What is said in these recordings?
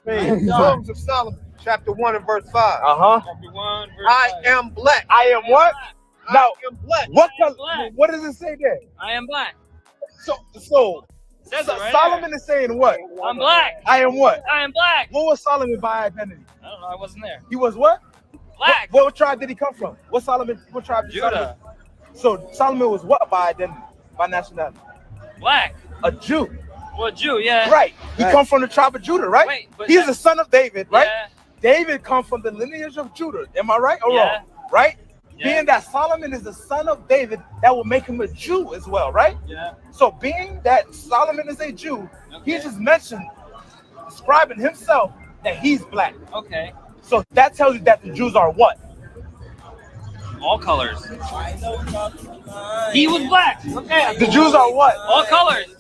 Songs of Solomon, chapter 1 and verse 5. Chapter 1, verse I 5. am black. I am what? Now, I am black. what I am color? black. What does it say there? I am black. So Says it right Solomon there. is saying what? I'm black. I am what? I am black. What was Solomon by identity? I don't know. I wasn't there. He was what? Black. What tribe did he come from? What tribe did Judah. So Solomon was what by identity? By nationality? Black. A Jew. Well, Jew, yeah. Right. He come from the tribe of Judah, right? Wait, but he's the son of David, right? Yeah. David come from the lineage of Judah. Am I right or Yeah. wrong? Right? Yeah. Being that Solomon is the son of David, that will make him a Jew as well, right? Yeah. So being that Solomon is a Jew, he just mentioned, describing himself that he's black. Okay. So that tells you that the Jews are what? All colors. He was black. Okay. The Jews are what? All colors.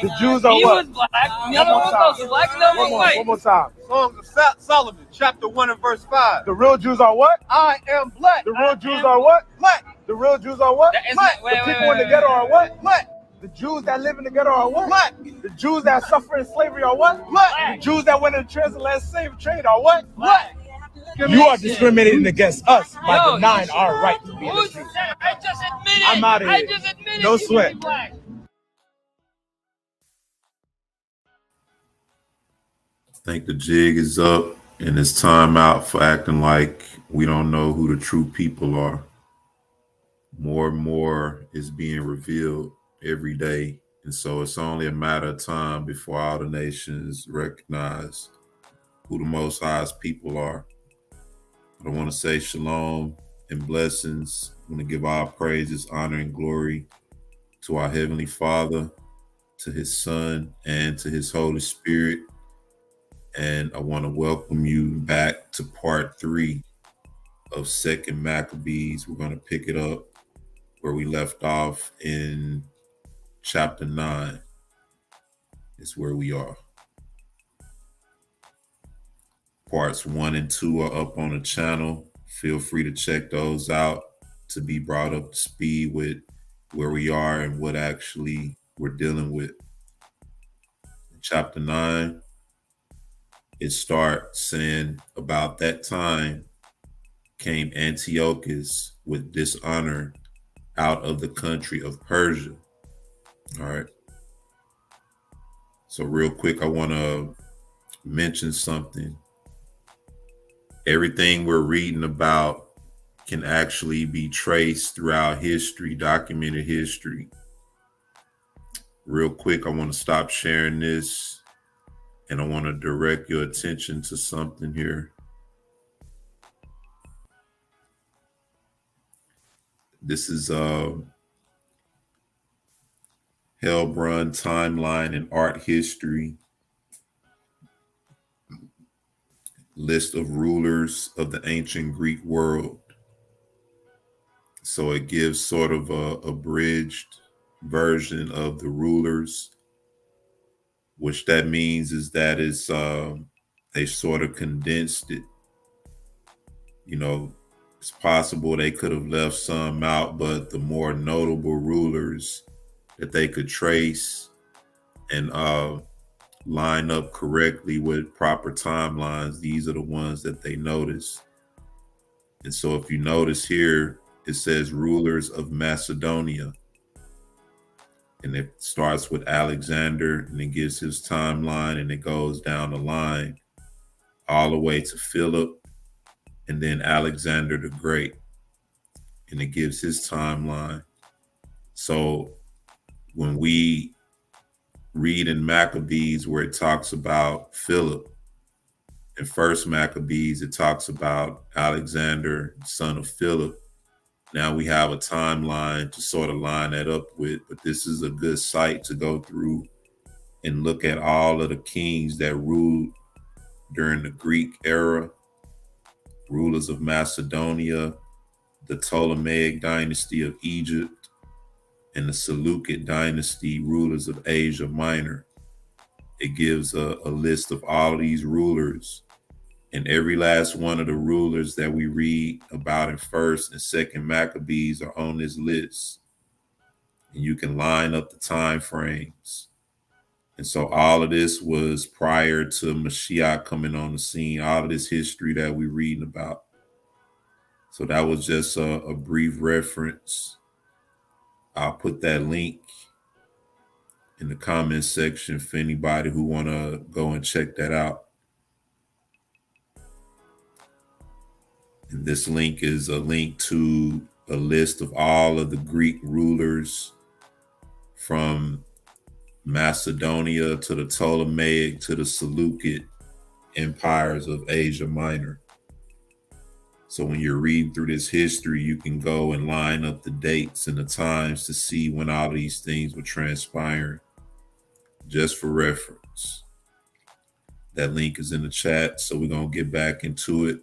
The Jews are He what? was black. The other one was black. The other one was white. One more time. Songs of Solomon, chapter 1 and verse 5. The real Jews are what? I am black. The real Jews are what? Black. The real Jews are what? That is Black. not- wait, The wait, people wait, in the wait, ghetto wait. are what? Black. The Jews that live in the ghetto are what? Black. The Jews that suffer in slavery are what? Black. The Jews that went in the transatlantic slave trade are what? Black. You are discriminating against us by Yo, denying our right to be a Who Jew. said? I just admitted. I'm outta I here. just admitted. No you to be sweat. black. I think the jig is up and it's time out for acting like we don't know who the true people are. More and more is being revealed every day. And so it's only a matter of time before all the nations recognize who the Most High's people are. I want to say shalom and blessings. I want to give all praises, honor, and glory to our Heavenly Father, to His Son, and to His Holy Spirit. And I want to welcome you back to part 3 of 2nd Maccabees. We're going to pick it up where we left off in chapter 9. Is where we are. Parts 1 and 2 are up on the channel. Feel free to check those out to be brought up to speed with where we are and what actually we're dealing with. In chapter 9, it starts saying, about that time came Antiochus with dishonor out of the country of Persia. All right. So real quick, I want to mention something. Everything we're reading about can actually be traced throughout history, documented history. Real quick, I want to stop sharing this and I want to direct your attention to something here. This is Hellbrun Timeline and Art History. List of rulers of the ancient Greek world. So it gives sort of a abridged version of the rulers, which that means is that it's they sort of condensed it. You know, it's possible they could have left some out, but the more notable rulers that they could trace and line up correctly with proper timelines, these are the ones that they notice. And so if you notice here, it says rulers of Macedonia. And it starts with Alexander and it gives his timeline and it goes down the line all the way to Philip and then Alexander the Great. And it gives his timeline. So when we read in Maccabees where it talks about Philip, in 1st Maccabees, it talks about Alexander, son of Philip. Now we have a timeline to sort of line that up with, but this is a good site to go through and look at all of the kings that ruled during the Greek era, rulers of Macedonia, the Ptolemaic dynasty of Egypt, and the Seleucid dynasty, rulers of Asia Minor. It gives a list of all of these rulers, and every last one of the rulers that we read about in 1st and 2nd Maccabees are on this list. And you can line up the time frames And so all of this was prior to Mashiach coming on the scene, all of this history that we're reading about. So that was just a brief reference. I'll put that link in the comment section for anybody who want to go and check that out. And this link is a link to a list of all of the Greek rulers from Macedonia to the Ptolemaic to the Seleucid empires of Asia Minor. So when you're reading through this history, you can go and line up the dates and the times to see when all these things were transpiring, just for reference. That link is in the chat, so we're going to get back into it.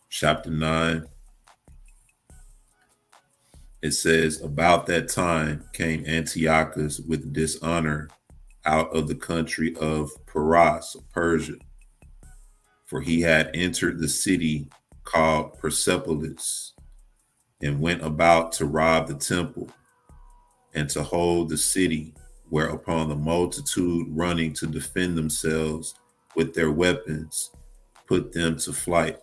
Chapter 9. It says, about that time came Antiochus with dishonor out of the country of Paras, Persia, for he had entered the city called Persepolis and went about to rob the temple and to hold the city, whereupon the multitude running to defend themselves with their weapons put them to flight.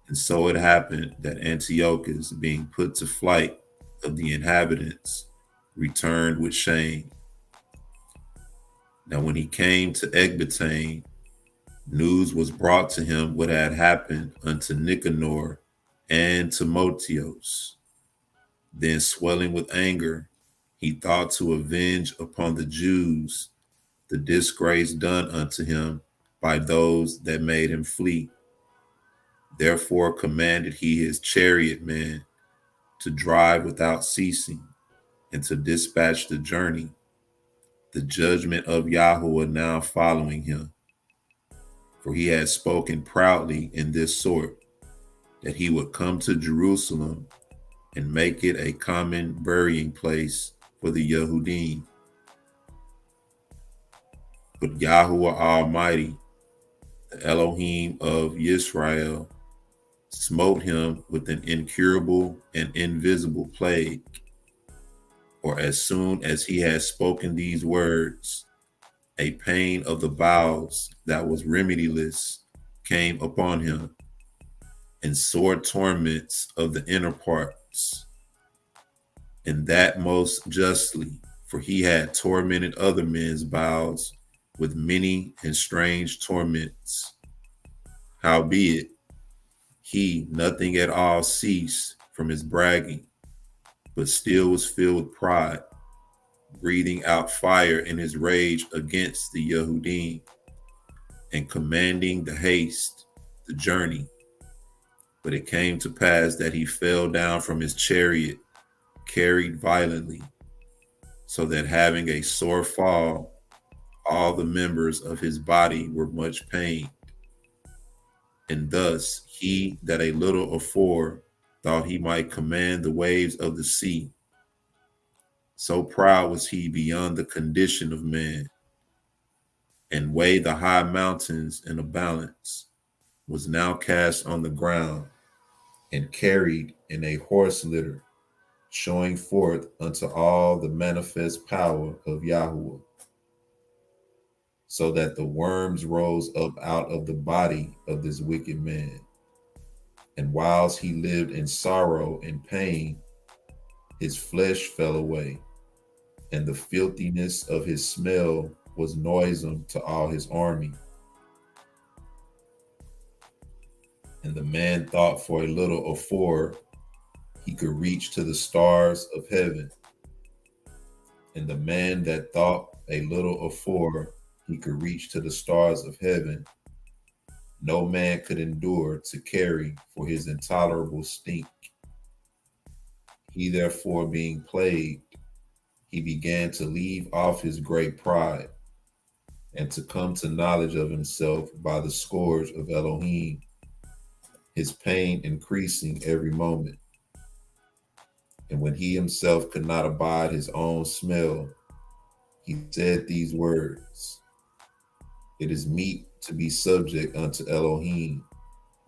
And so it happened that Antiochus, being put to flight of the inhabitants, returned with shame. Now when he came to Ecbatane, news was brought to him what had happened unto Nicanor and Timotheus. Then swelling with anger, he thought to avenge upon the Jews the disgrace done unto him by those that made him flee. Therefore commanded he his chariot men to drive without ceasing and to dispatch the journey, the judgment of Yahuwah now following him. For he had spoken proudly in this sort, that he would come to Jerusalem and make it a common burying place for the Yehudim. But Yahuwah Almighty, the Elohim of Yisrael, smote him with an incurable and invisible plague. Or as soon as he had spoken these words, a pain of the bowels that was remediless came upon him, and sore torments of the inner parts, and that most justly, for he had tormented other men's bowels with many and strange torments. Howbeit, he nothing at all ceased from his bragging, but still was filled with pride, breathing out fire in his rage against the Yehudim, and commanding the haste, the journey. But it came to pass that he fell down from his chariot, carried violently, so that having a sore fall, all the members of his body were much pained. And thus he that a little afore thought he might command the waves of the sea, so proud was he beyond the condition of man, and weighed the high mountains in a balance, was now cast on the ground, and carried in a horse litter, showing forth unto all the manifest power of Yahuwah, so that the worms rose up out of the body of this wicked man. And whilst he lived in sorrow and pain, his flesh fell away, and the filthiness of his smell was noisome to all his army. And the man thought for a little afore he could reach to the stars of heaven. And the man that thought a little afore he could reach to the stars of heaven, no man could endure to carry for his intolerable stink. He therefore being plagued, he began to leave off his great pride, and to come to knowledge of himself by the scourge of Elohim, his pain increasing every moment. And when he himself could not abide his own smell, he said these words: it is meet to be subject unto Elohim,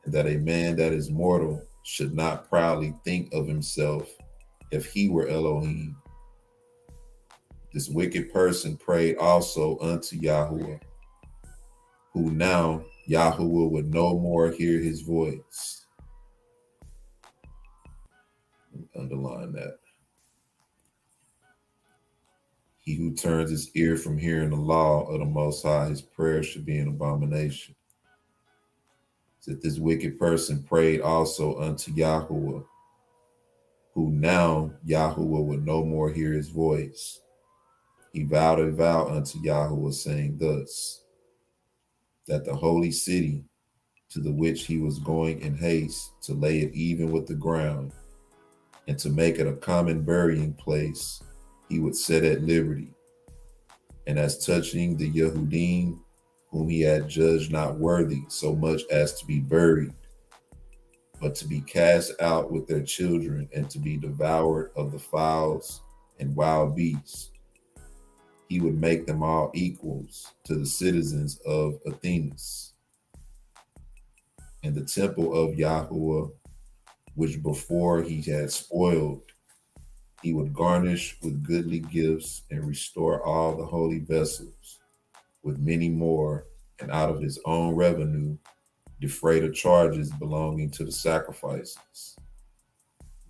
and that a man that is mortal should not proudly think of himself if he were Elohim. This wicked person prayed also unto Yahuwah, who now Yahuwah would no more hear his voice. Underline that. He who turns his ear from hearing the law of the Most High, his prayer should be an abomination. That this wicked person prayed also unto Yahuwah, who now Yahuwah would no more hear his voice. He vowed a vow unto Yahuwah, saying thus, that the holy city, to the which he was going in haste, to lay it even with the ground, and to make it a common burying place, he would set at liberty. And as touching the Yehudim, whom he had judged not worthy so much as to be buried, but to be cast out with their children and to be devoured of the fowls and wild beasts, he would make them all equals to the citizens of Athens. And the temple of Yahuwah, which before he had spoiled, he would garnish with goodly gifts and restore all the holy vessels with many more, and out of his own revenue defray the charges belonging to the sacrifices.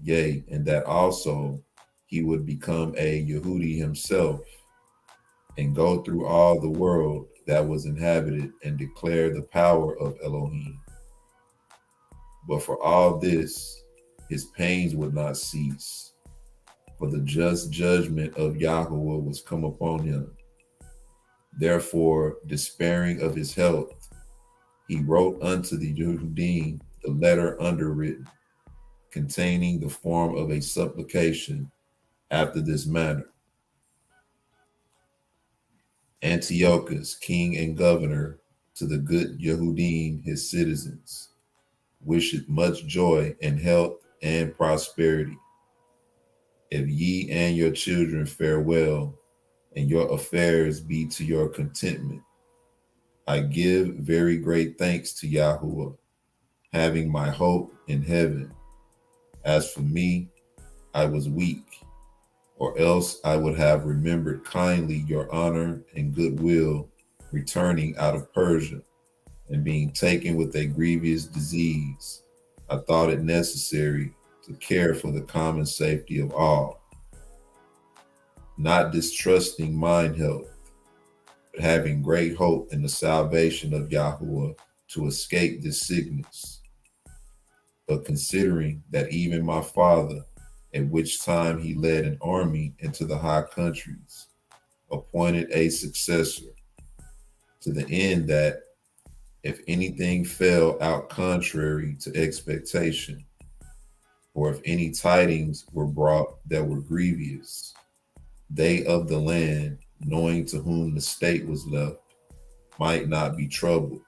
Yea, and that also he would become a Yehudi himself, and go through all the world that was inhabited and declare the power of Elohim. But for all this, his pains would not cease, for the just judgment of Yahuwah was come upon him. Therefore, despairing of his health, he wrote unto the Yehudim the letter underwritten, containing the form of a supplication after this manner. Antiochus, king and governor, to the good Yehudim, his citizens, wisheth much joy and health and prosperity. If ye and your children fare well, and your affairs be to your contentment, I give very great thanks to Yahuwah, having my hope in heaven. As for me, I was weak, or else I would have remembered kindly your honor and goodwill, returning out of Persia, and being taken with a grievous disease. I thought it necessary to care for the common safety of all, not distrusting mine health, but having great hope in the salvation of Yahuwah to escape this sickness. But considering that even my father, at which time he led an army into the high countries, appointed a successor, to the end that if anything fell out contrary to expectation, or if any tidings were brought that were grievous, they of the land, knowing to whom the state was left, might not be troubled.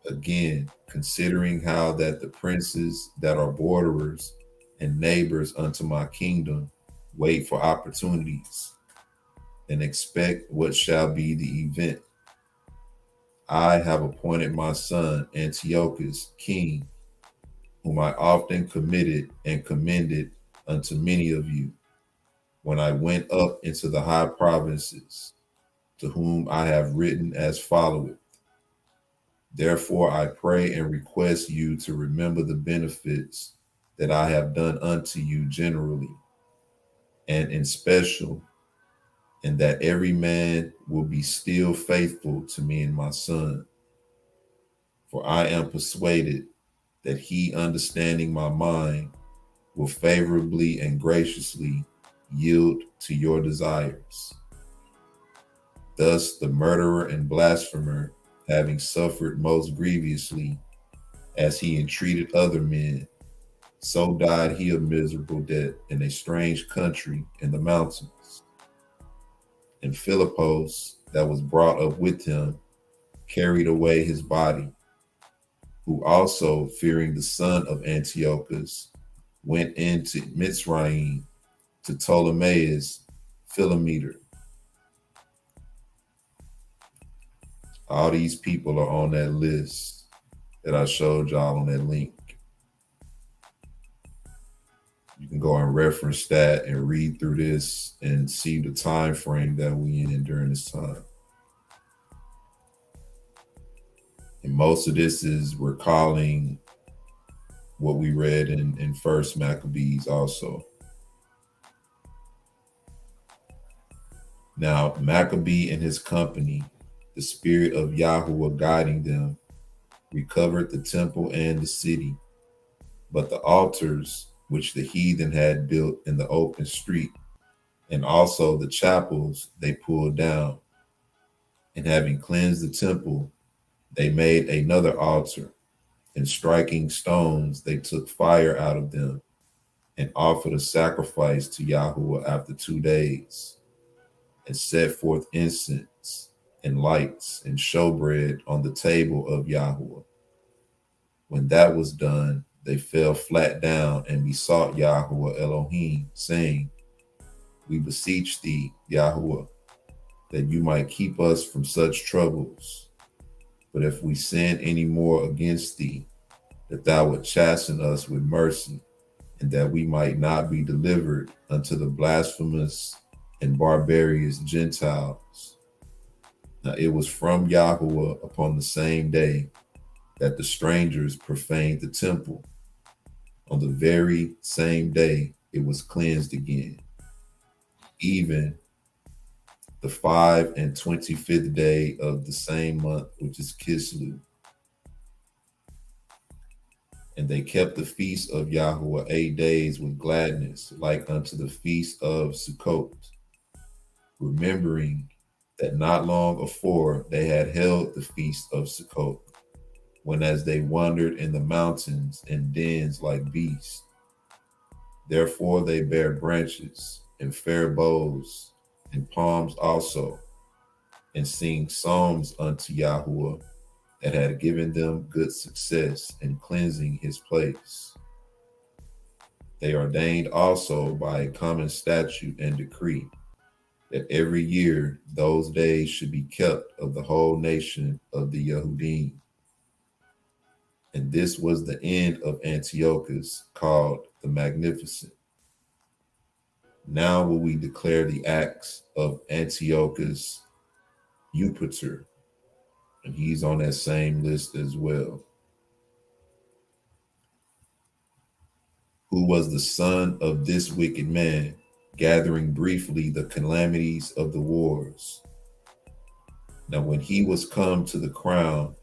Again, considering how that the princes that are borderers and neighbors unto my kingdom wait for opportunities and expect what shall be the event, I have appointed my son Antiochus king, whom I often committed and commended unto many of you, when I went up into the high provinces, to whom I have written as followeth. Therefore I pray and request you to remember the benefits that I have done unto you generally, and in special, and that every man will be still faithful to me and my son. For I am persuaded that he, understanding my mind, will favorably and graciously yield to your desires. Thus the murderer and blasphemer, having suffered most grievously, as he entreated other men, so died he a miserable death in a strange country in the mountains. And Philippus, that was brought up with him, carried away his body, who also, fearing the son of Antiochus, went into Mitzrayim to Ptolemaeus Philometor. All these people are on that list that I showed y'all on that link. You can go and reference that and read through this and see the time frame that we in during this time. And most of this is recalling what we read in First Maccabees also. Now, Maccabee and his company, the spirit of Yahweh guiding them, recovered the temple and the city, but the altars which the heathen had built in the open street, and also the chapels they pulled down. And having cleansed the temple, they made another altar, and striking stones, they took fire out of them, and offered a sacrifice to Yahweh after 2 days, and set forth incense and lights and showbread on the table of Yahweh. When that was done, they fell flat down and besought Yahweh Elohim, saying, We beseech thee, Yahweh, that you might keep us from such troubles. But if we sin any more against thee, that thou would chasten us with mercy, and that we might not be delivered unto the blasphemous and barbarous Gentiles. Now it was from Yahweh upon the same day that the strangers profaned the temple. On the very same day it was cleansed again, even the 25th day of the same month, which is Kislev. And they kept the feast of Yahweh 8 days with gladness, like unto the feast of Sukkot, remembering that not long afore they had held the feast of Sukkot, when as they wandered in the mountains in dens like beasts. Therefore they bare branches and fair boughs and palms also, and sing psalms unto Yahweh, that had given them good success in cleansing his place. They ordained also by a common statute and decree that every year those days should be kept of the whole nation of the Yehudim. And this was the end of Antiochus, called the Magnificent. Now will we declare the acts of Antiochus Eupator, and he's on that same list as well, who was the son of this wicked man, gathering briefly the calamities of the wars. Now when he was come to the crown,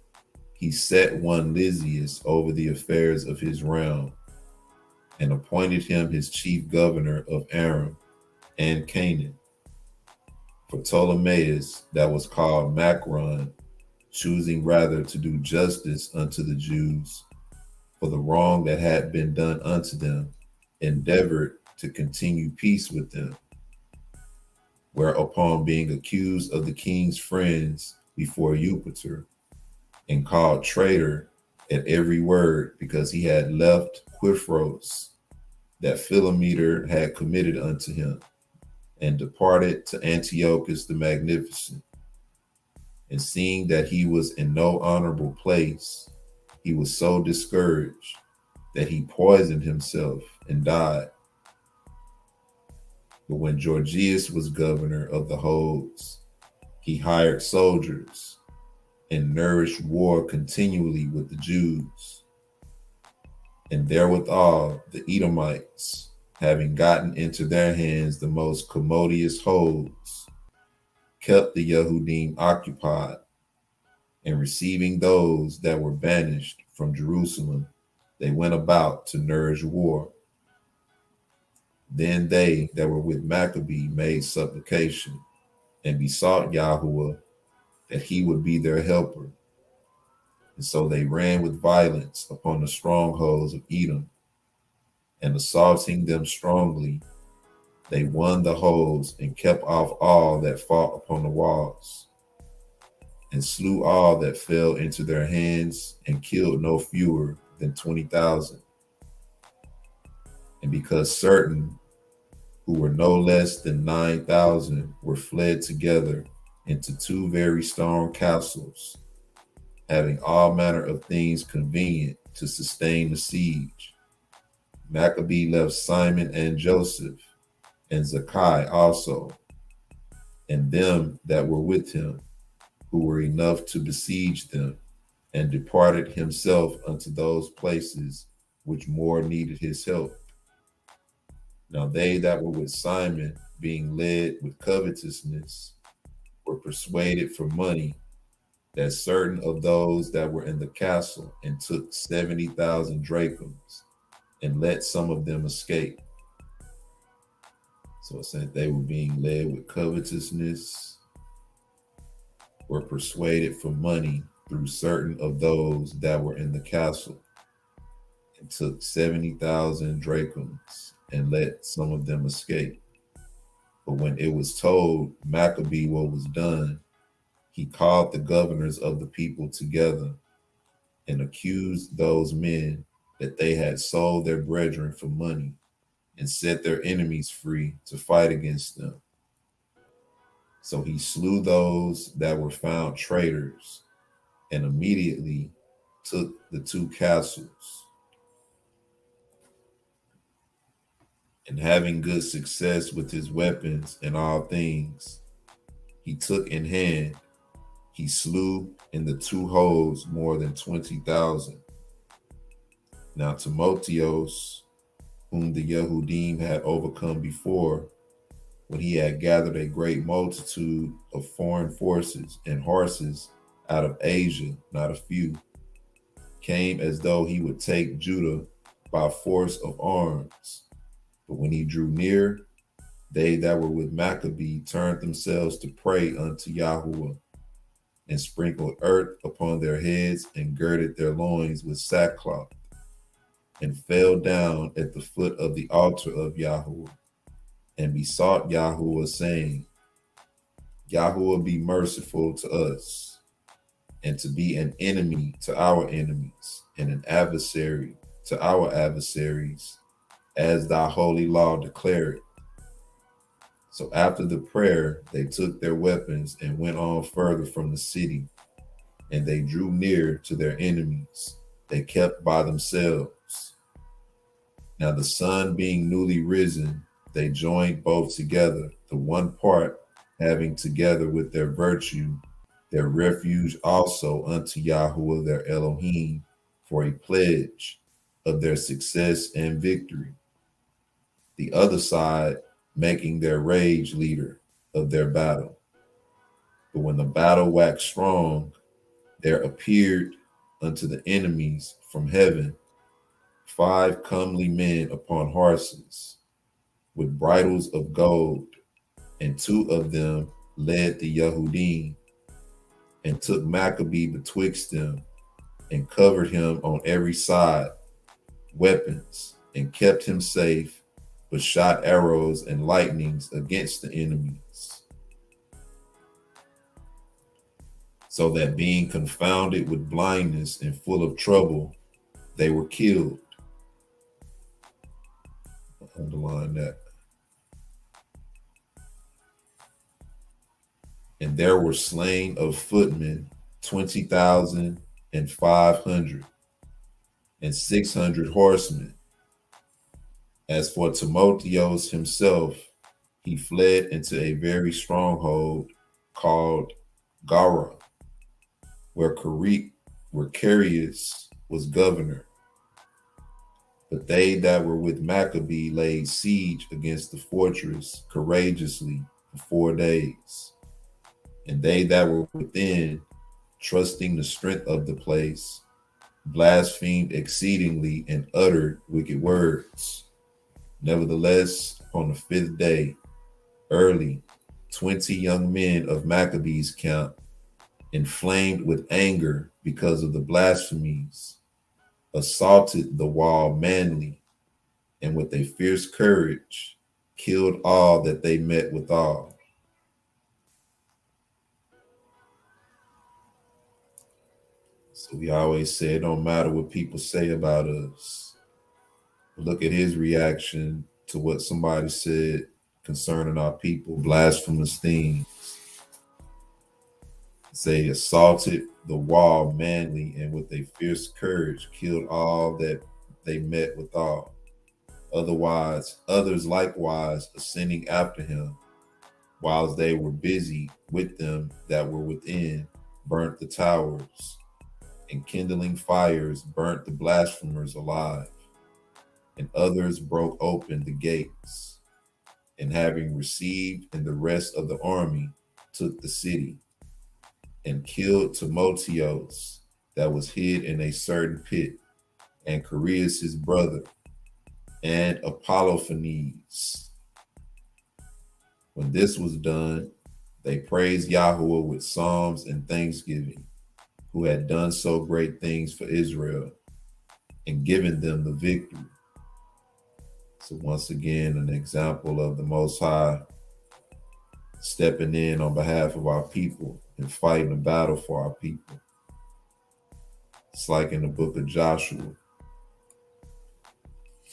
he set one Lysias over the affairs of his realm, and appointed him his chief governor of Aram and Canaan. For Ptolemaeus, that was called Macron, choosing rather to do justice unto the Jews for the wrong that had been done unto them, endeavored to continue peace with them. Whereupon, being accused of the king's friends before Eupator, and called traitor at every word, because he had left Quifros that Philometor had committed unto him, and departed to Antiochus the Magnificent. And seeing that he was in no honorable place, he was so discouraged that he poisoned himself and died. But when Georgius was governor of the Hodes, he hired soldiers and nourished war continually with the Jews. And therewithal the Edomites, having gotten into their hands the most commodious holds, kept the Yehudim occupied, and receiving those that were banished from Jerusalem, they went about to nourish war. Then they that were with Maccabee made supplication, and besought Yahweh that he would be their helper. And so they ran with violence upon the strongholds of Edom, and assaulting them strongly, they won the holds and kept off all that fought upon the walls, and slew all that fell into their hands, and killed no fewer than 20,000. And because certain who were no less than 9,000 were fled together into 2 very strong castles, having all manner of things convenient to sustain the siege, Maccabee left Simon and Joseph, and Zacchaeus also, and them that were with him, who were enough to besiege them, and departed himself unto those places which more needed his help. Now they that were with Simon, being led with covetousness, were persuaded for money that certain of those that were in the castle, and took 70,000 drachms, and let some of them escape. So it said they were being led with covetousness, were persuaded for money through certain of those that were in the castle, and took 70,000 drachms, and let some of them escape. But when it was told Maccabee what was done, he called the governors of the people together, and accused those men that they had sold their brethren for money, and set their enemies free to fight against them. So he slew those that were found traitors, and immediately took the 2 castles. And having good success with his weapons and all things, he took in hand, he slew in the 2 holds more than 20,000. Now Timotheus, whom the Yehudim had overcome before, when he had gathered a great multitude of foreign forces and horses out of Asia, not a few, came as though he would take Judah by force of arms. But when he drew near, they that were with Maccabee turned themselves to pray unto Yahuwah, and sprinkled earth upon their heads, and girded their loins with sackcloth, and fell down at the foot of the altar of Yahuwah, and besought Yahuwah, saying, Yahuwah be merciful to us, and to be an enemy to our enemies, and an adversary to our adversaries, as thy holy law declared. So after the prayer, they took their weapons and went on further from the city, and they drew near to their enemies. They kept by themselves. Now the sun being newly risen, they joined both together, the one part having together with their virtue their refuge also unto Yahuwah their Elohim, for a pledge of their success and victory. The other side making their rage leader of their battle. But when the battle waxed strong, there appeared unto the enemies from heaven 5 comely men upon horses, with bridles of gold, and 2 of them led the Yehudim, and took Maccabee betwixt them, and covered him on every side, weapons, and kept him safe, but shot arrows and lightnings against the enemies. So that being confounded with blindness and full of trouble, they were killed. Underline that. And there were slain of footmen 20,500, and 600 horsemen. As for Timotheus himself, he fled into a very stronghold called Gara, where Carius was governor. But they that were with Maccabee laid siege against the fortress courageously for 4 days. And they that were within, trusting the strength of the place, blasphemed exceedingly and uttered wicked words. Nevertheless, on the 5th day, early, 20 young men of Maccabees' camp, inflamed with anger because of the blasphemies, assaulted the wall manly, and with a fierce courage killed all that they met withal. So we always say it don't matter what people say about us. Look at his reaction to what somebody said concerning our people, blasphemous things. Say assaulted the wall manly, and with a fierce courage killed all that they met withal. Others likewise ascending after him, whilst they were busy with them that were within, burnt the towers, and kindling fires burnt the blasphemers alive. And others broke open the gates, and having received and the rest of the army, took the city, and killed Timotheus that was hid in a certain pit, and Choreas his brother, and Apollophanes. When this was done, they praised Yahweh with psalms and thanksgiving, who had done so great things for Israel, and given them the victory. So once again, an example of the Most High stepping in on behalf of our people and fighting a battle for our people. It's like in the book of Joshua.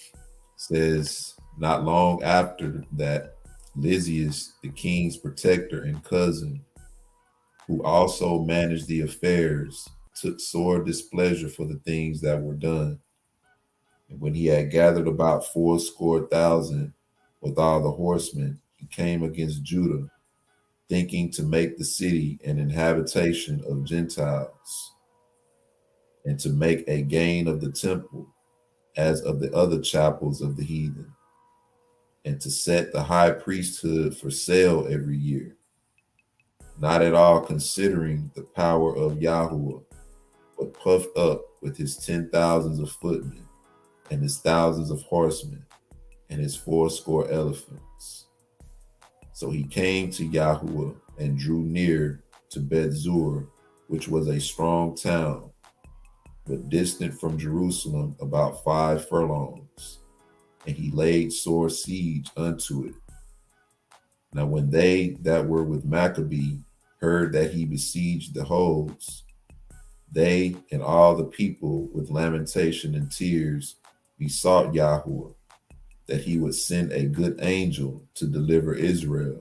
It says, not long after that, Lysias, the king's protector and cousin, who also managed the affairs, took sore displeasure for the things that were done. And when he had gathered about 80,000 with all the horsemen, he came against Judah, thinking to make the city an habitation of Gentiles, and to make a gain of the temple, as of the other chapels of the heathen, and to set the high priesthood for sale every year, not at all considering the power of Yahuwah, but puffed up with his 10,000s of footmen, and his thousands of horsemen, and his 80 elephants. So he came to Yahuwah and drew near to Beth-zur, which was a strong town, but distant from Jerusalem about 5 furlongs, and he laid sore siege unto it. Now when they that were with Maccabee heard that he besieged the holds, they and all the people with lamentation and tears besought Yahuwah that he would send a good angel to deliver Israel.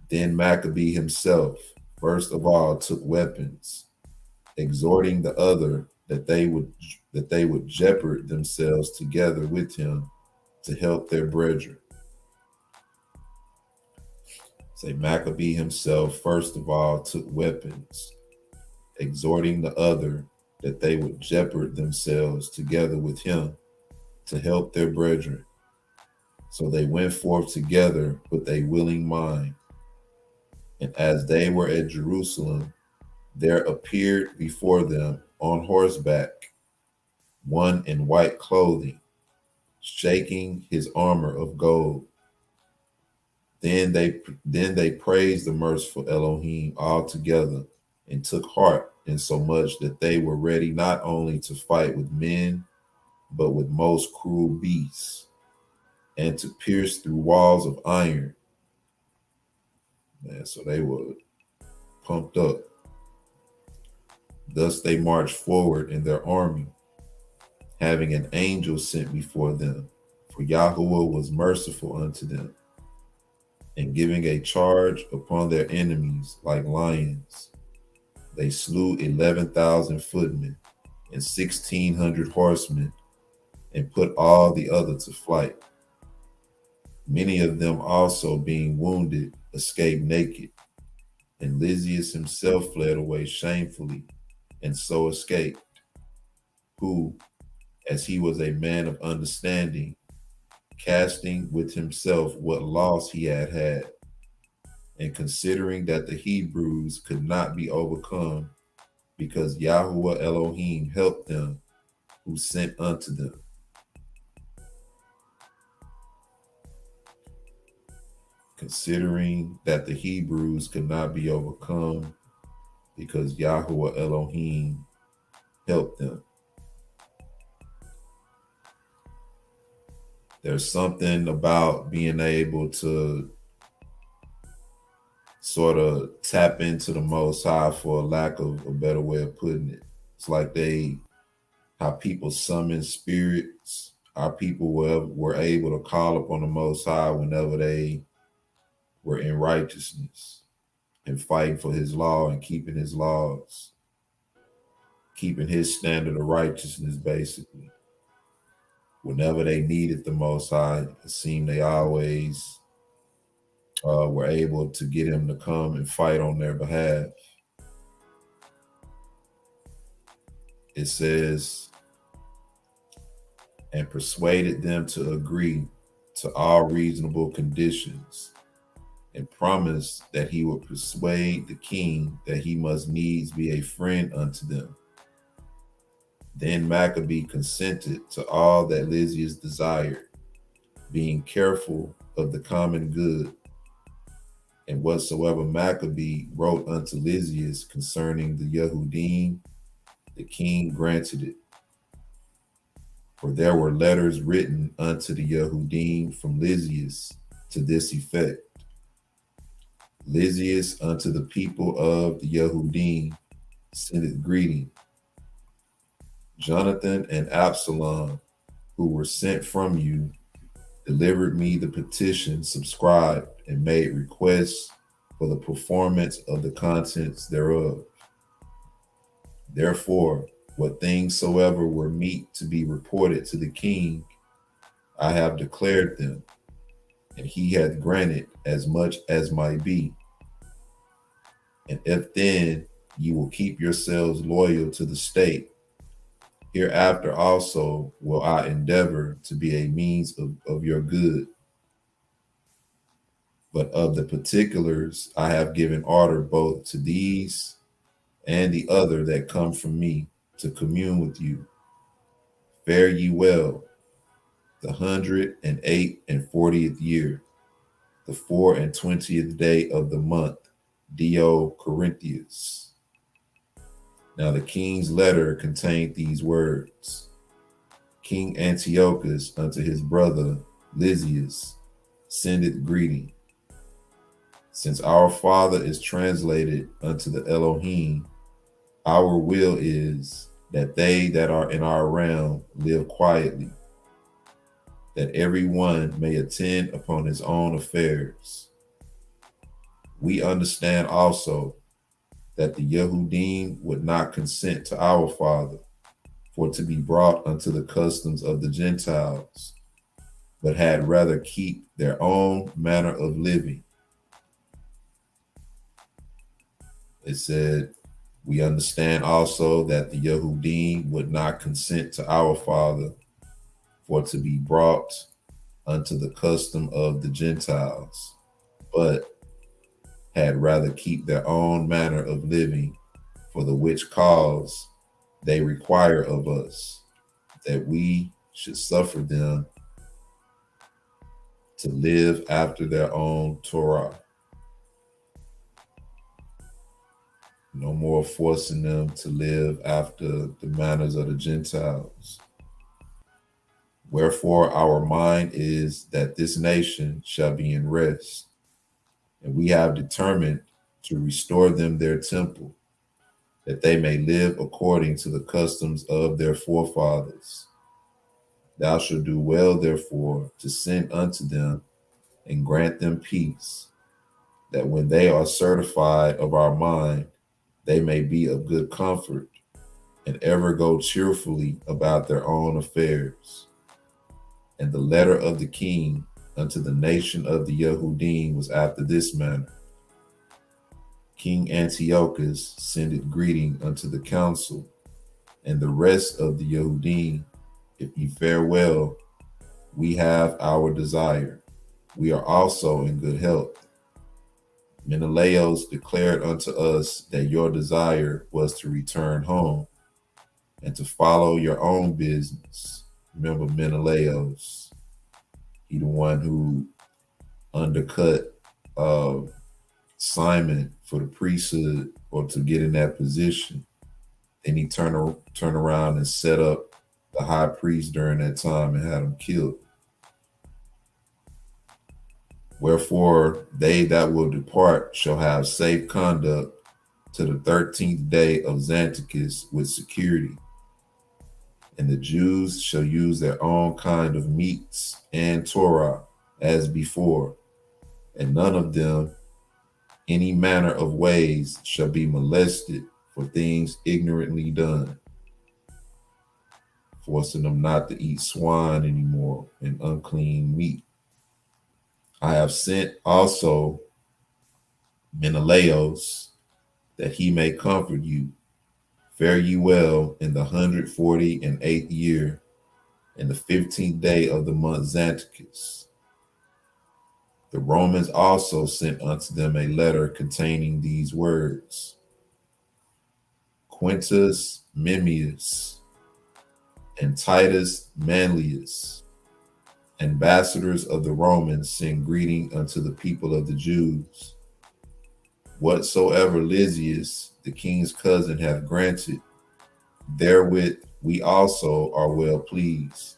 Then Maccabee himself, first of all, took weapons, exhorting the other that they would jeopard themselves together with him to help their brethren. Say Maccabee himself, first of all, took weapons, exhorting the other that they would jeopard themselves together with him to help their brethren. So they went forth together with a willing mind. And as they were at Jerusalem, there appeared before them on horseback one in white clothing, shaking his armor of gold. Then they praised the merciful Elohim altogether, and took heart, insomuch that they were ready not only to fight with men, but with most cruel beasts, and to pierce through walls of iron. Man, so they were pumped up. Thus they marched forward in their army, having an angel sent before them, for Yahuwah was merciful unto them, and giving a charge upon their enemies like lions. They slew 11,000 footmen and 1,600 horsemen, and put all the other to flight. Many of them also, being wounded, escaped naked, and Lysias himself fled away shamefully, and so escaped, who, as he was a man of understanding, casting with himself what loss he had had, and considering that the Hebrews could not be overcome, because Yahuwah Elohim helped them who sent unto them. Considering that the Hebrews could not be overcome, because Yahuwah Elohim helped them. There's something about being able to sort of tap into the Most High, for a lack of a better way of putting it. It's like how people summon spirits. Our people were able to call upon the Most High whenever they were in righteousness and fighting for his law and keeping his laws, keeping his standard of righteousness, basically. Whenever they needed the Most High, it seemed they always were able to get him to come and fight on their behalf. It says, and persuaded them to agree to all reasonable conditions, and promised that he would persuade the king that he must needs be a friend unto them. Then Maccabee consented to all that Lysias desired, being careful of the common good. And whatsoever Maccabee wrote unto Lysias concerning the Yehudim, the king granted it. For there were letters written unto the Yehudim from Lysias to this effect: Lysias unto the people of the Yehudim sendeth greeting. Jonathan and Absalom, who were sent from you, delivered me the petition subscribed and made requests for the performance of the contents thereof. Therefore, what things soever were meet to be reported to the king, I have declared them, and he hath granted as much as might be. And if then you will keep yourselves loyal to the state, hereafter also will I endeavor to be a means of your good. But of the particulars I have given order both to these and the other that come from me to commune with you. Fare ye well, the 148th year, the 24th day of the month, Dio Corinthius. Now the king's letter contained these words: King Antiochus unto his brother Lysias sendeth greeting. Since our Father is translated unto the Elohim, our will is that they that are in our realm live quietly, that every one may attend upon his own affairs. We understand also that the Yehudim would not consent to our Father for to be brought unto the customs of the Gentiles, but had rather keep their own manner of living. It said, we understand also that the Yehudim would not consent to our Father for to be brought unto the custom of the Gentiles, but had rather keep their own manner of living, for the which cause they require of us that we should suffer them to live after their own Torah. No more forcing them to live after the manners of the Gentiles. Wherefore our mind is that this nation shall be in rest, and we have determined to restore them their temple, that they may live according to the customs of their forefathers. Thou shalt do well, therefore, to send unto them and grant them peace, that when they are certified of our mind, they may be of good comfort and ever go cheerfully about their own affairs. And the letter of the king unto the nation of the Yehudim was after this manner: King Antiochus sendeth greeting unto the council and the rest of the Yehudim. If ye fare well, we have our desire. We are also in good health. Menelaus declared unto us that your desire was to return home and to follow your own business. Remember Menelaus, he the one who undercut Simon for the priesthood or to get in that position. Then he turned around and set up the high priest during that time and had him killed. Wherefore they that will depart shall have safe conduct to the 13th day of Xanticus with security. And the Jews shall use their own kind of meats and Torah as before, and none of them any manner of ways shall be molested for things ignorantly done. forcing them not to eat swine anymore and unclean meat. I have sent also Menelaos, that he may comfort you. Fare ye well in the 148th year, in the 15th day of the month Xanticus. The Romans also sent unto them a letter containing these words: Quintus Memmius and Titus Manlius, ambassadors of the Romans, send greeting unto the people of the Jews. Whatsoever Lysias, the king's cousin, hath granted, therewith we also are well pleased.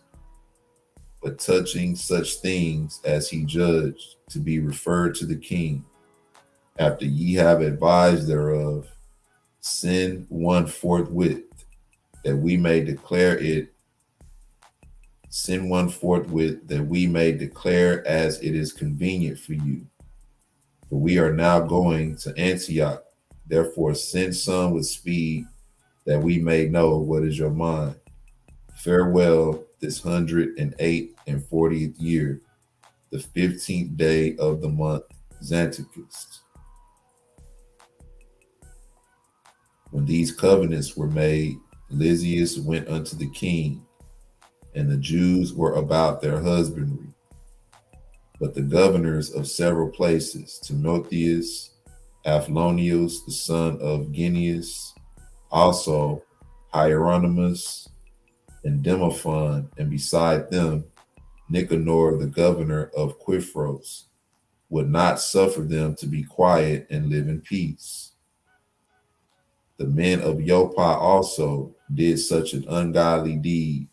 But touching such things as he judged to be referred to the king, after ye have advised thereof, send one forthwith, that we may declare it. Send one forthwith, that we may declare as it is convenient for you. For we are now going to Antioch. Therefore send some with speed, that we may know what is your mind. Farewell this 148th year, the 15th day of the month Xanticus. When these covenants were made, Lysias went unto the king, and the Jews were about their husbandry. But the governors of several places, Timotheus, Apolonius, the son of Genius, also Hieronymus, and Demophon, and beside them Nicanor, the governor of Quifros, would not suffer them to be quiet and live in peace. The men of Joppa also did such an ungodly deed.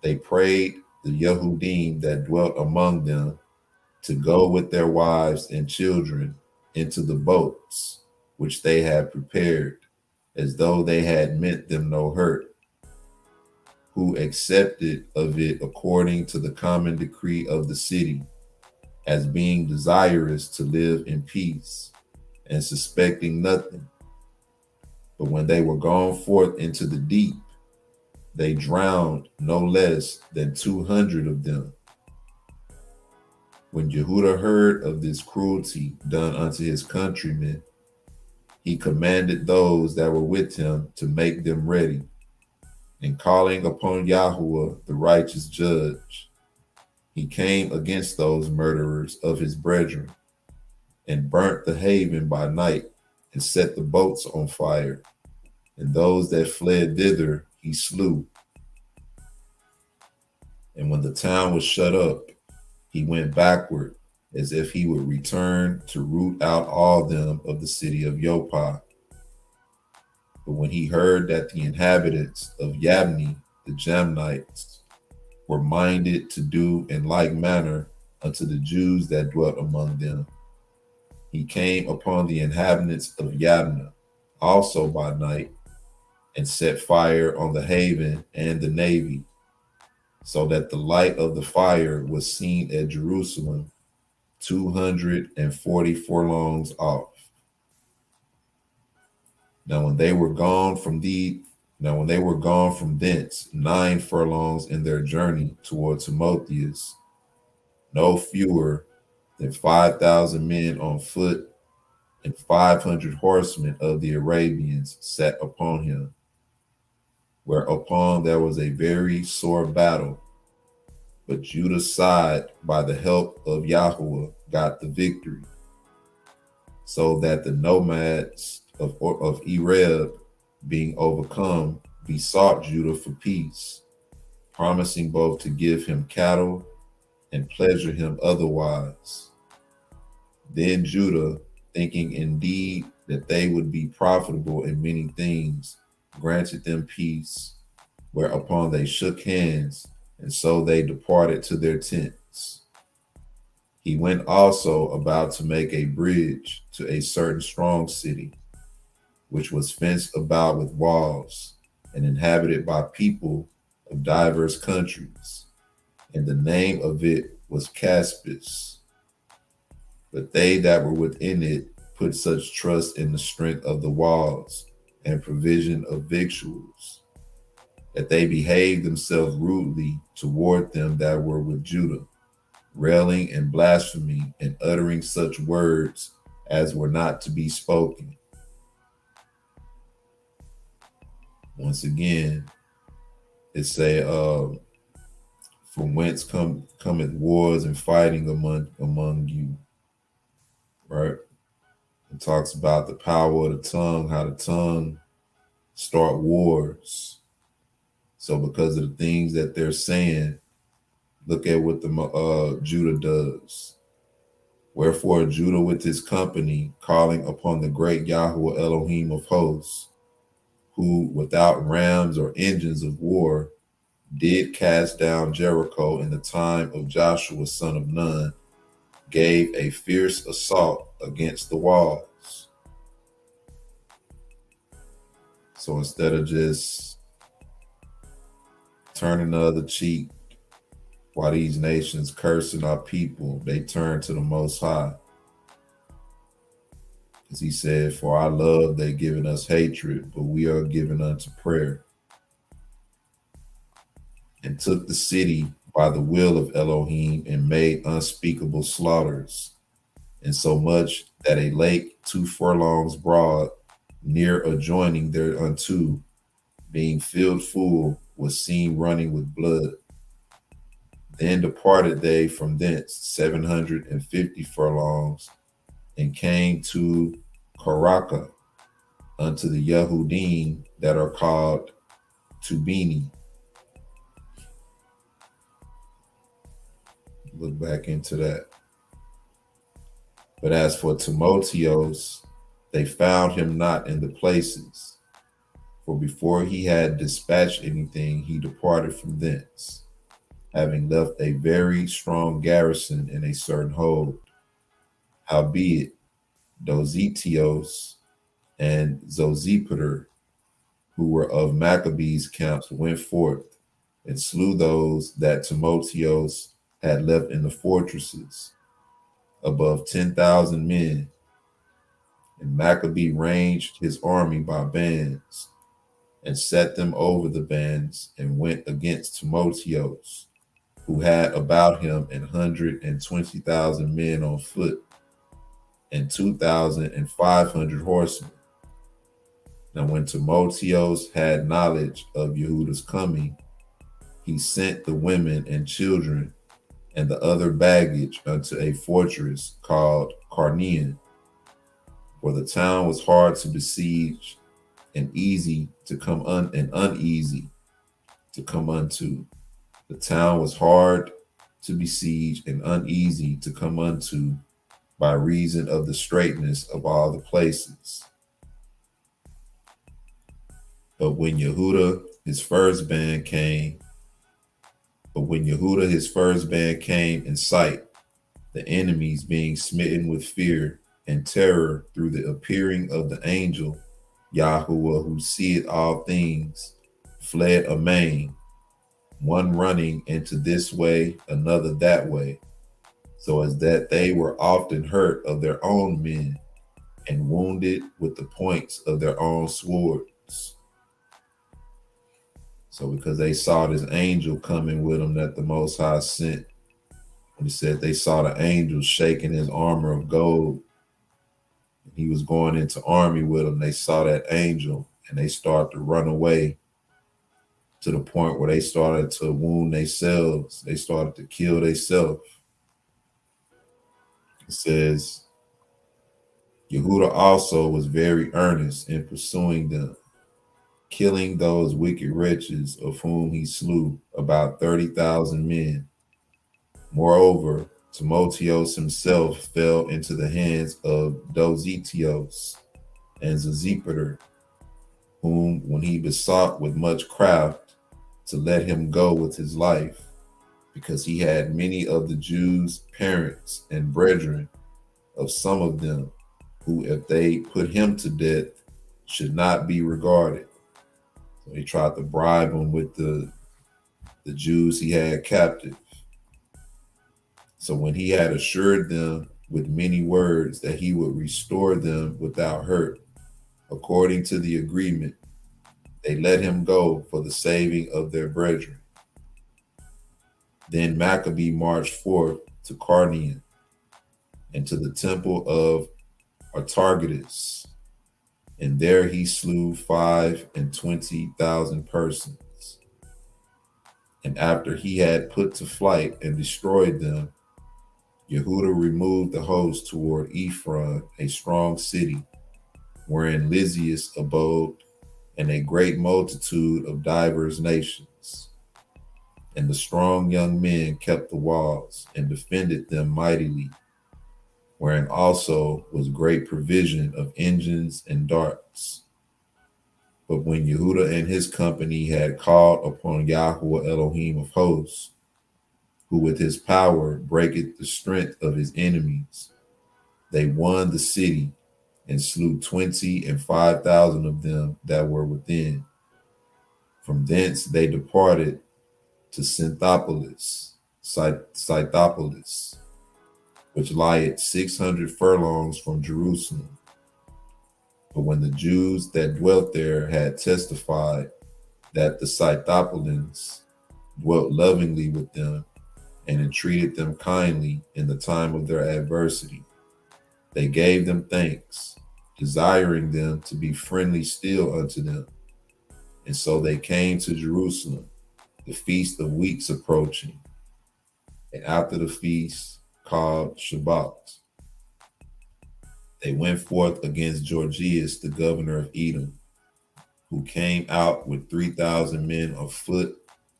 They prayed the Yehudim that dwelt among them to go with their wives and children into the boats which they had prepared, as though they had meant them no hurt, who accepted of it according to the common decree of the city, as being desirous to live in peace, and suspecting nothing. But when they were gone forth into the deep, they drowned no less than 200 of them. When Jehudah heard of this cruelty done unto his countrymen, he commanded those that were with him to make them ready, and calling upon Yahuwah, the righteous judge, he came against those murderers of his brethren, and burnt the haven by night, and set the boats on fire, and those that fled thither he slew. And when the town was shut up, he went backward, as if he would return to root out all them of the city of Joppa. But when he heard that the inhabitants of Yabni, the Jamnites, were minded to do in like manner unto the Jews that dwelt among them, he came upon the inhabitants of Yabna also by night, and set fire on the haven and the navy, so that the light of the fire was seen at Jerusalem 240 furlongs off. Now when they were gone from thence 9 furlongs in their journey toward Timotheus, no fewer than 5,000 men on foot and 500 horsemen of the Arabians sat upon him, whereupon there was a very sore battle. But Judah's side, by the help of Yahuwah, got the victory, so that the nomads of Ereb, being overcome, besought Judah for peace, promising both to give him cattle and pleasure him otherwise. Then Judah, thinking indeed that they would be profitable in many things, granted them peace, whereupon they shook hands, and so they departed to their tents. He went also about to make a bridge to a certain strong city, which was fenced about with walls, and inhabited by people of diverse countries, and the name of it was Caspis. But they that were within it put such trust in the strength of the walls and provision of victuals, that they behaved themselves rudely toward them that were with Judah, railing and blaspheming and uttering such words as were not to be spoken. Once again, it say, from whence cometh wars and fighting among you, right? It talks about the power of the tongue, how the tongue start wars. So because of the things that they're saying, look at what the Judah does. Wherefore Judah with his company, calling upon the great Yahweh Elohim of hosts, who without rams or engines of war did cast down Jericho in the time of Joshua son of Nun, gave a fierce assault against the walls. So instead of just turning the other cheek while these nations cursing our people, they turn to the Most High. Because he said, for our love they given us hatred, but we are given unto prayer. And took the city by the will of Elohim and made unspeakable slaughters, insomuch that a lake 2 furlongs broad, near adjoining thereunto, being filled full, was seen running with blood. Then departed they from thence 750 furlongs, and came to Karaka, unto the Yehudim that are called Tubini. Look back into that. But as for Timotheos, they found him not in the places, for before he had dispatched anything, he departed from thence, having left a very strong garrison in a certain hold. Howbeit, Dositios and Zosipater, who were of Maccabees' camps, went forth and slew those that Timotheos had left in the fortresses, above 10,000 men. And Maccabee ranged his army by bands, and set them over the bands, and went against Timotheos, who had about him 120,000 men on foot, and 2,500 horsemen. Now when Timotheos had knowledge of Yehuda's coming, he sent the women and children and the other baggage unto a fortress called Carnean, for the town was hard to besiege and easy to come and uneasy to come unto. The town was hard to besiege and uneasy to come unto, by reason of the straightness of all the places. But when Yehuda his first band came in sight, the enemies being smitten with fear and terror through the appearing of the angel Yahuwah, who seeth all things, fled amain, one running into this way, another that way, so as that they were often hurt of their own men, and wounded with the points of their own swords. So because they saw this angel coming with them that the Most High sent, he said they saw the angel shaking his armor of gold. He was going into army with them. They saw that angel and they started to run away, to the point where they started to wound themselves. They started to kill themselves. It says, Yehuda also was very earnest in pursuing them, killing those wicked wretches, of whom he slew about 30,000 men. Moreover, Timotheos himself fell into the hands of Dositios and Zosipater, whom when he besought with much craft to let him go with his life, because he had many of the Jews' parents and brethren of some of them, who if they put him to death should not be regarded. So he tried to bribe him with the Jews he had captive. So when he had assured them with many words that he would restore them without hurt, according to the agreement, they let him go for the saving of their brethren. Then Maccabee marched forth to Carnian and to the temple of Artargatus, and there he slew 25,000 persons. And after he had put to flight and destroyed them, Yehuda removed the host toward Ephron, a strong city, wherein Lysias abode, and a great multitude of divers nations. And the strong young men kept the walls and defended them mightily, wherein also was great provision of engines and darts. But when Yehuda and his company had called upon Yahweh Elohim of hosts, who with his power breaketh the strength of his enemies, they won the city and slew 25,000 of them that were within. From thence they departed to Scythopolis, which lieth 600 furlongs from Jerusalem. But when the Jews that dwelt there had testified that the Scythopolians dwelt lovingly with them and entreated them kindly in the time of their adversity, they gave them thanks, desiring them to be friendly still unto them. And so they came to Jerusalem, the feast of weeks approaching, and after the feast called Shabbat, they went forth against Gorgias, the governor of Edom, who came out with 3,000 men of foot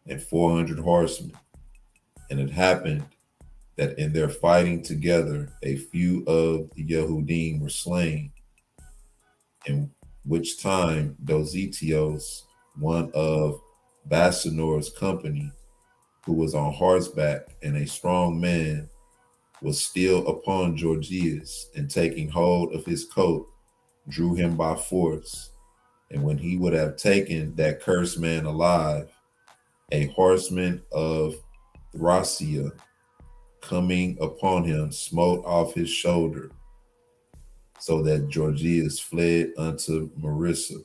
and 400 horsemen. And it happened that in their fighting together, a few of the Yehudim were slain, in which time Dositios, one of Basanor's company, who was on horseback and a strong man, was still upon Gorgias, and taking hold of his coat, drew him by force. And when he would have taken that cursed man alive, a horseman of Thracia, coming upon him, smote off his shoulder, so that Gorgias fled unto Marissa.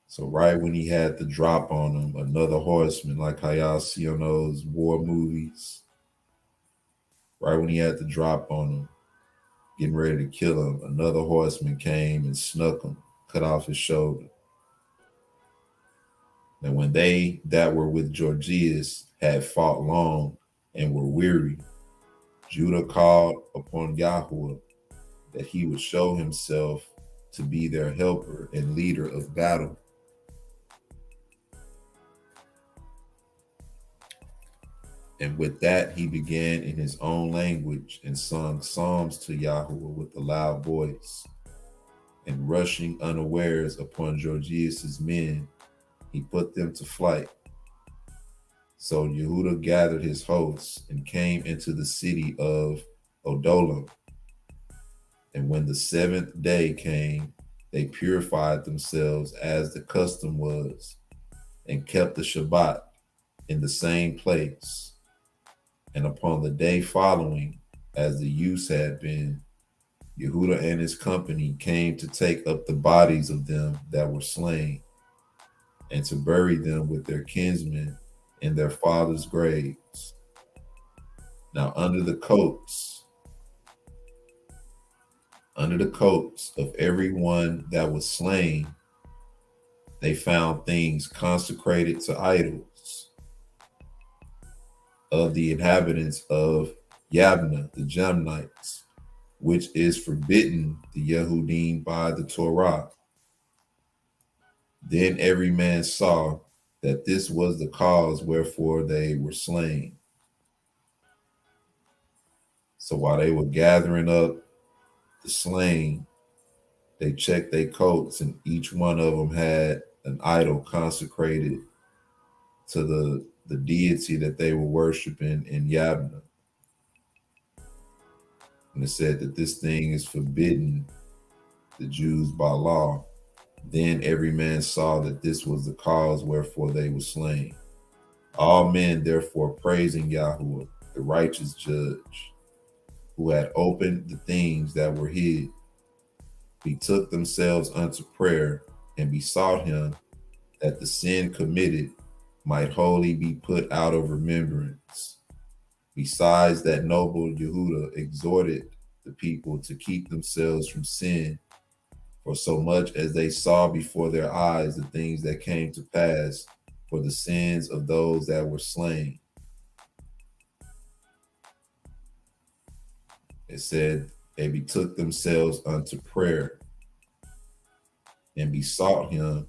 So right when he had the drop on him, another horseman, like how y'all see on those war movies, right when he had the drop on him, getting ready to kill him, another horseman came and snuck him, cut off his shoulder. And when they that were with Gorgias had fought long and were weary, Judah called upon Yahweh that he would show himself to be their helper and leader of battle. And with that, he began in his own language and sung psalms to Yahweh with a loud voice. And rushing unawares upon Gorgias' men, he put them to flight. So Yehuda gathered his hosts and came into the city of Odolam. And when the 7th day came, they purified themselves as the custom was, and kept the Shabbat in the same place. And upon the day following, as the use had been, Yehuda and his company came to take up the bodies of them that were slain, and to bury them with their kinsmen in their fathers' graves. Now under the coats of every one that was slain, they found things consecrated to idols of the inhabitants of Yabna, the Jamnites, which is forbidden the Yehudim by the Torah. Then every man saw that this was the cause wherefore they were slain. So while they were gathering up the slain, they checked their coats, and each one of them had an idol consecrated to the deity that they were worshiping in Yabna. And it said that this thing is forbidden the Jews by law. Then every man saw that this was the cause wherefore they were slain. All men therefore praising Yahweh, the righteous judge, who had opened the things that were hid, betook themselves unto prayer and besought him that the sin committed might wholly be put out of remembrance. Besides that, noble Yehuda exhorted the people to keep themselves from sin, for so much as they saw before their eyes the things that came to pass for the sins of those that were slain. It said they betook themselves unto prayer and besought him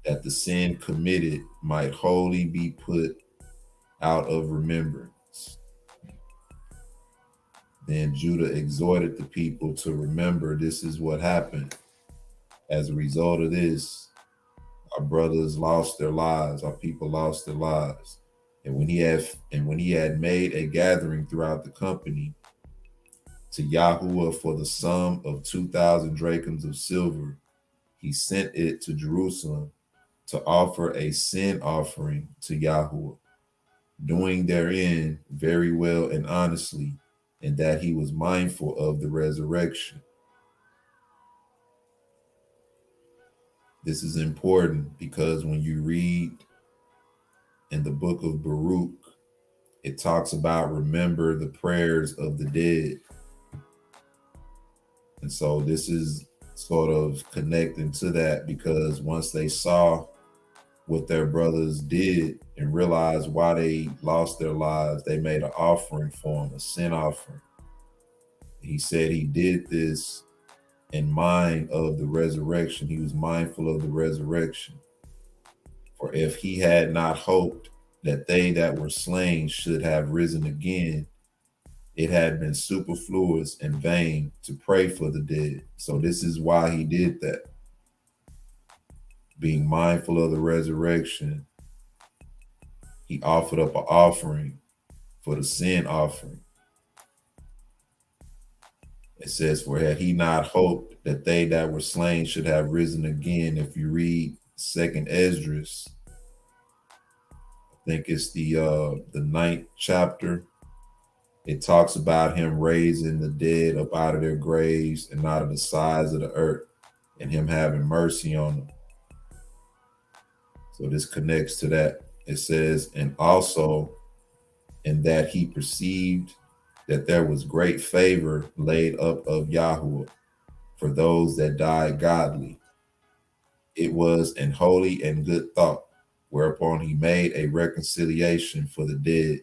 that the sin committed might wholly be put out of remembrance. Then Judah exhorted the people to remember this is what happened. As a result of this, our brothers lost their lives, our people lost their lives. And when he had made a gathering throughout the company to Yahuwah for the sum of 2,000 drachms of silver, he sent it to Jerusalem to offer a sin offering to Yahuwah, doing therein very well and honestly, and that he was mindful of the resurrection. This is important because when you read in the book of Baruch, it talks about remember the prayers of the dead. And so this is sort of connecting to that, because once they saw what their brothers did and realized why they lost their lives, they made an offering for him, a sin offering. He said he did this in mind of the resurrection. He was mindful of the resurrection. For if he had not hoped that they that were slain should have risen again, it had been superfluous and vain to pray for the dead. So this is why he did that. Being mindful of the resurrection, he offered up an offering for the sin offering. It says, for had he not hoped that they that were slain should have risen again. If you read 2nd Esdras, I think it's the 9th chapter, it talks about him raising the dead up out of their graves and out of the sides of the earth, and him having mercy on them. So this connects to that. It says, and also in that he perceived that there was great favor laid up of Yahuwah for those that died godly. It was an holy and good thought, whereupon he made a reconciliation for the dead,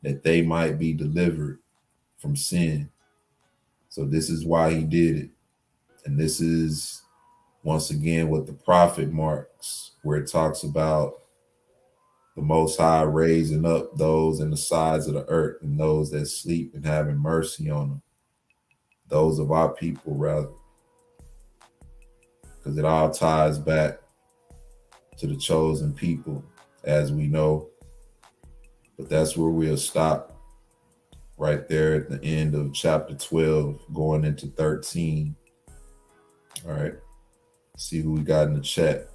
that they might be delivered from sin. So this is why he did it. And this is, once again, what the prophet marks, where it talks about the Most High raising up those in the sides of the earth and those that sleep and having mercy on them. Those of our people, rather. Because it all ties back to the chosen people, as we know. But that's where we'll stop, right there at the end of chapter 12, going into 13. All right. See who we got in the chat.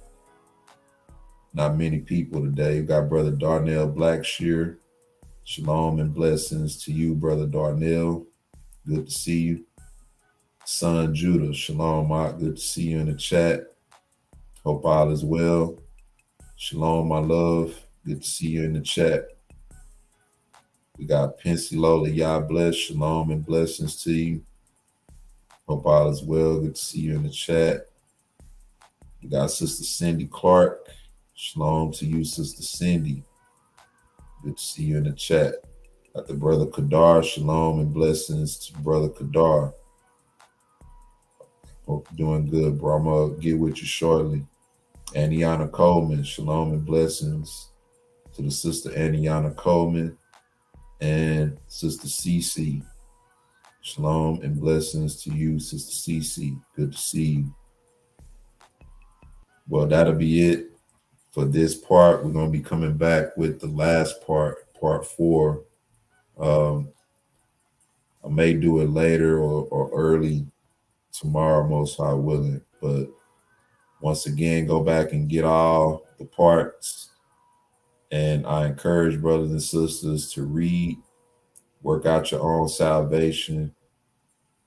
Not many people today. We got Brother Darnell Blackshear. Shalom and blessings to you, Brother Darnell. Good to see you. Son Judah, Shalom, Mark. Good to see you in the chat. Hope all is well. Shalom, my love. Good to see you in the chat. We got Pensy Lola, Yah bless. Shalom and blessings to you. Hope all is well. Good to see you in the chat. We got Sister Cindy Clark. Shalom to you, Sister Cindy. Good to see you in the chat. Got the Brother Kadar. Shalom and blessings to Brother Kadar. Hope you're doing good, bro. I'm going to get with you shortly. Aniana Coleman. Shalom and blessings to the Sister Aniana Coleman and Sister Cece. Shalom and blessings to you, Sister Cece. Good to see you. Well, that'll be it for this part. We're going to be coming back with the last part, part 4. I may do it later or early tomorrow, most high willing. But once again, go back and get all the parts. And I encourage brothers and sisters to read, work out your own salvation,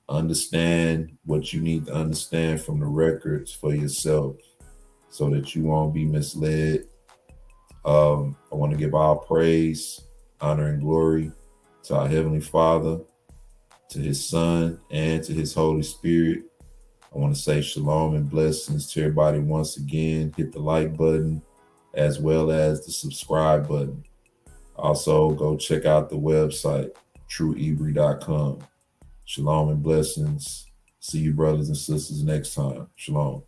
understand what you need to understand from the records for yourself. so that you won't be misled. I want to give all praise, honor, and glory to our Heavenly Father, to His Son, and to His Holy Spirit. I want to say shalom and blessings to everybody once again. Hit the like button as well as the subscribe button. Also, go check out the website, trueebri.com. Shalom and blessings. See you brothers and sisters next time. Shalom.